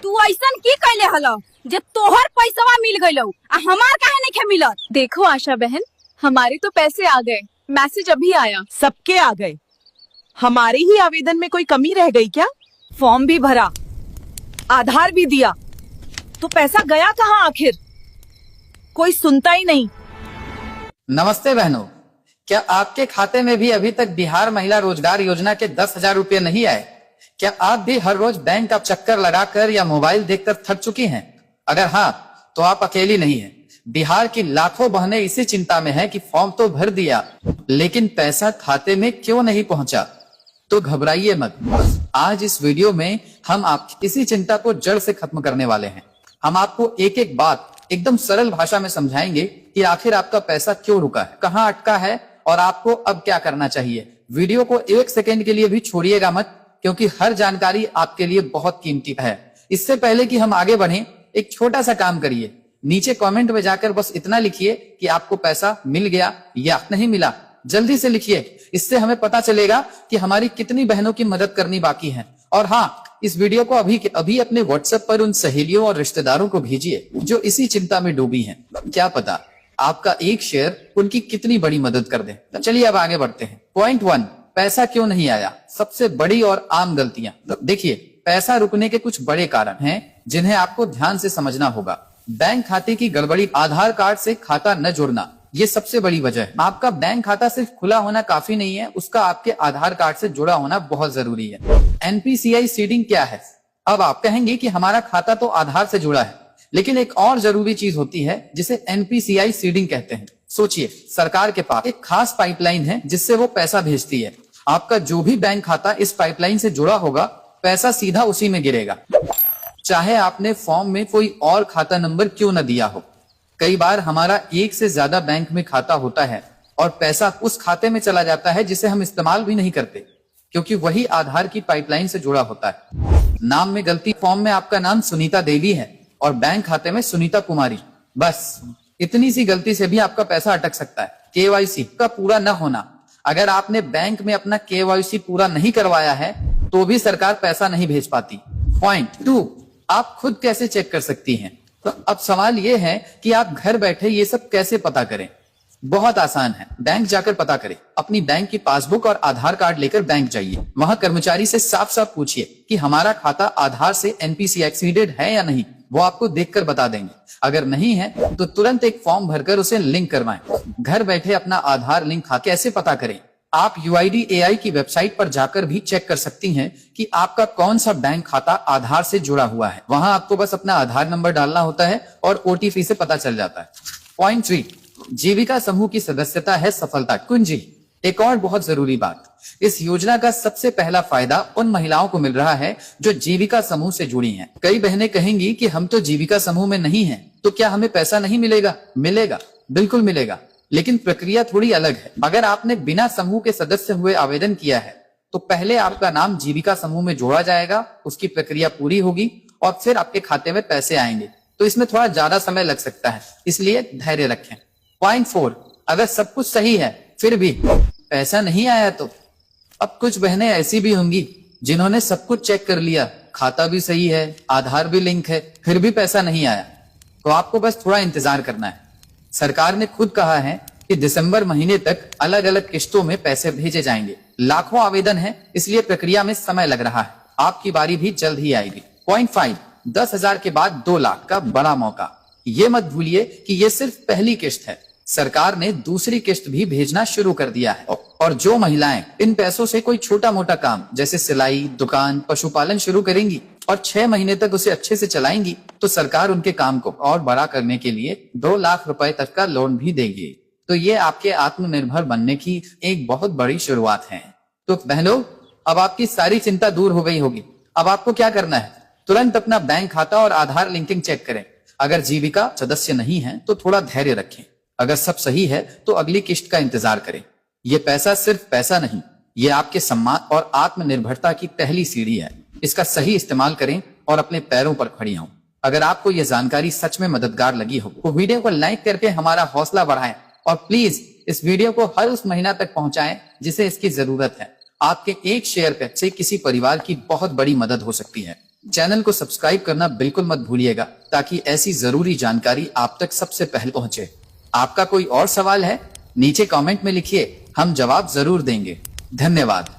तू ऐसन की कैले हलो जे तोहर पैसवा मिल गइलो आ हमार काहे नहीं मिलत? देखो आशा बहन, हमारे तो पैसे आ गए, मैसेज अभी आया। सबके आ गए। हमारे ही आवेदन में कोई कमी रह गई क्या? फॉर्म भी भरा, आधार भी दिया, तो पैसा गया कहाँ आखिर? कोई सुनता ही नहीं। नमस्ते बहनों, क्या आपके खाते में भी अभी तक बिहार महिला रोजगार योजना के 10,000 रुपए नहीं आए? क्या आप भी हर रोज बैंक का चक्कर लगाकर या मोबाइल देखकर थक चुकी हैं? अगर हाँ, तो आप अकेली नहीं हैं। बिहार की लाखों बहनें इसी चिंता में हैं कि फॉर्म तो भर दिया, लेकिन पैसा खाते में क्यों नहीं पहुंचा। तो घबराइए मत, आज इस वीडियो में हम आपकी इसी चिंता को जड़ से खत्म करने वाले हैं। हम आपको एक एक बात एकदम सरल भाषा में समझाएंगे कि आखिर आपका पैसा क्यों रुका है, कहाँ अटका है और आपको अब क्या करना चाहिए। वीडियो को 1 सेकेंड के लिए भी छोड़िएगा मत, क्योंकि हर जानकारी आपके लिए बहुत कीमती है। इससे पहले कि हम आगे बढ़ें, एक छोटा सा काम करिए, नीचे कमेंट में जाकर बस इतना लिखिए कि आपको पैसा मिल गया या नहीं मिला। जल्दी से लिखिए, इससे हमें पता चलेगा कि हमारी कितनी बहनों की मदद करनी बाकी है। और हाँ, इस वीडियो को अभी अभी अपने व्हाट्सएप पर उन सहेलियों और रिश्तेदारों को भेजिए जो इसी चिंता में डूबी हैं। क्या पता आपका एक शेयर उनकी कितनी बड़ी मदद कर दे। तो चलिए अब आगे बढ़ते हैं। पॉइंट 1, पैसा क्यों नहीं आया, सबसे बड़ी और आम गलतियां। तो देखिए, पैसा रुकने के कुछ बड़े कारण हैं जिन्हें आपको ध्यान से समझना होगा। बैंक खाते की गड़बड़ी, आधार कार्ड से खाता न जुड़ना, ये सबसे बड़ी वजह है। आपका बैंक खाता सिर्फ खुला होना काफी नहीं है, उसका आपके आधार कार्ड से जुड़ा होना बहुत जरूरी है। एनपीसीआई सीडिंग क्या है? अब आप कहेंगे कि हमारा खाता तो आधार से जुड़ा है, लेकिन एक और जरूरी चीज होती है जिसे एनपीसीआई सीडिंग कहते हैं। सोचिए, सरकार के पास एक खास पाइपलाइन है जिससे वो पैसा भेजती है। आपका जो भी बैंक खाता इस पाइपलाइन से जुड़ा होगा, पैसा सीधा उसी में गिरेगा, चाहे आपने फॉर्म में कोई और खाता नंबर क्यों न दिया हो। कई बार हमारा एक से ज्यादा बैंक में खाता होता है और पैसा उस खाते में चला जाता है जिसे हम इस्तेमाल भी नहीं करते, क्योंकि वही आधार की पाइपलाइन से जुड़ा होता है। नाम में गलती, फॉर्म में आपका नाम सुनीता देवी है और बैंक खाते में सुनीता कुमारी, बस इतनी सी गलती से भी आपका पैसा अटक सकता है। केवाईसी का पूरा न होना, अगर आपने बैंक में अपना केवाईसी पूरा नहीं करवाया है तो भी सरकार पैसा नहीं भेज पाती। पॉइंट 2, आप खुद कैसे चेक कर सकती हैं? तो अब सवाल ये है कि आप घर बैठे ये सब कैसे पता करें। बहुत आसान है, बैंक जाकर पता करें। अपनी बैंक की पासबुक और आधार कार्ड लेकर बैंक जाइए, वहां कर्मचारी से साफ साफ पूछिए कि हमारा खाता आधार से एनपीसीआई सीडेड है या नहीं। वो आपको देखकर बता देंगे। अगर नहीं है तो तुरंत एक फॉर्म भरकर उसे लिंक करवाएं। घर बैठे अपना आधार लिंक कैसे पता करें? आप UIDAI की वेबसाइट पर जाकर भी चेक कर सकती हैं कि आपका कौन सा बैंक खाता आधार से जुड़ा हुआ है। वहां आपको बस अपना आधार नंबर डालना होता है और OTP से पता चल जाता है। पॉइंट 3, जीविका समूह की सदस्यता है सफलता कुंजी। एक और बहुत जरूरी बात, इस योजना का सबसे पहला फायदा उन महिलाओं को मिल रहा है जो जीविका समूह से जुड़ी हैं। कई बहनें कहेंगी कि हम तो जीविका समूह में नहीं हैं, तो क्या हमें पैसा नहीं मिलेगा? मिलेगा, बिल्कुल मिलेगा, लेकिन प्रक्रिया थोड़ी अलग है। अगर आपने बिना समूह के सदस्य हुए आवेदन किया है तो पहले आपका नाम जीविका समूह में जोड़ा जाएगा, उसकी प्रक्रिया पूरी होगी और फिर आपके खाते में पैसे आएंगे। तो इसमें थोड़ा ज्यादा समय लग सकता है, इसलिए धैर्य रखें। पॉइंट 4, अगर सब कुछ सही है फिर भी पैसा नहीं आया तो? अब कुछ बहनें ऐसी भी होंगी जिन्होंने सब कुछ चेक कर लिया, खाता भी सही है, आधार भी लिंक है, फिर भी पैसा नहीं आया। तो आपको बस थोड़ा इंतजार करना है। सरकार ने खुद कहा है कि दिसंबर महीने तक अलग अलग किश्तों में पैसे भेजे जाएंगे। लाखों आवेदन हैं, इसलिए प्रक्रिया में समय लग रहा है। आपकी बारी भी जल्द ही आएगी। पॉइंट 5, 10,000 के बाद 2 लाख का बड़ा मौका। ये मत भूलिए कि ये सिर्फ पहली किश्त है, सरकार ने दूसरी किश्त भी भेजना शुरू कर दिया है। और जो महिलाएं इन पैसों से कोई छोटा मोटा काम जैसे सिलाई, दुकान, पशुपालन शुरू करेंगी और 6 महीने तक उसे अच्छे से चलाएंगी, तो सरकार उनके काम को और बड़ा करने के लिए 2 लाख रुपए तक का लोन भी देगी। तो ये आपके आत्मनिर्भर बनने की एक बहुत बड़ी शुरुआत है। तो बहनों, अब आपकी सारी चिंता दूर हो गई होगी। अब आपको क्या करना है? तुरंत अपना बैंक खाता और आधार लिंकिंग चेक करें। अगर जीविका सदस्य नहीं है तो थोड़ा धैर्य रखें। अगर सब सही है तो अगली किश्त का इंतजार करें। ये पैसा सिर्फ पैसा नहीं, ये आपके सम्मान और आत्मनिर्भरता की पहली सीढ़ी है। इसका सही इस्तेमाल करें और अपने पैरों पर खड़ी हों। अगर आपको ये जानकारी सच में मददगार लगी हो तो वीडियो को लाइक करके हमारा हौसला बढ़ाएं और प्लीज इस वीडियो को हर उस महिला तक पहुंचाएं जिसे इसकी जरूरत है। आपके एक शेयर से किसी परिवार की बहुत बड़ी मदद हो सकती है। चैनल को सब्सक्राइब करना बिल्कुल मत भूलिएगा ताकि ऐसी जरूरी जानकारी आप तक सबसे पहले पहुंचे। आपका कोई और सवाल है नीचे कमेंट में लिखिए, हम जवाब जरूर देंगे। धन्यवाद।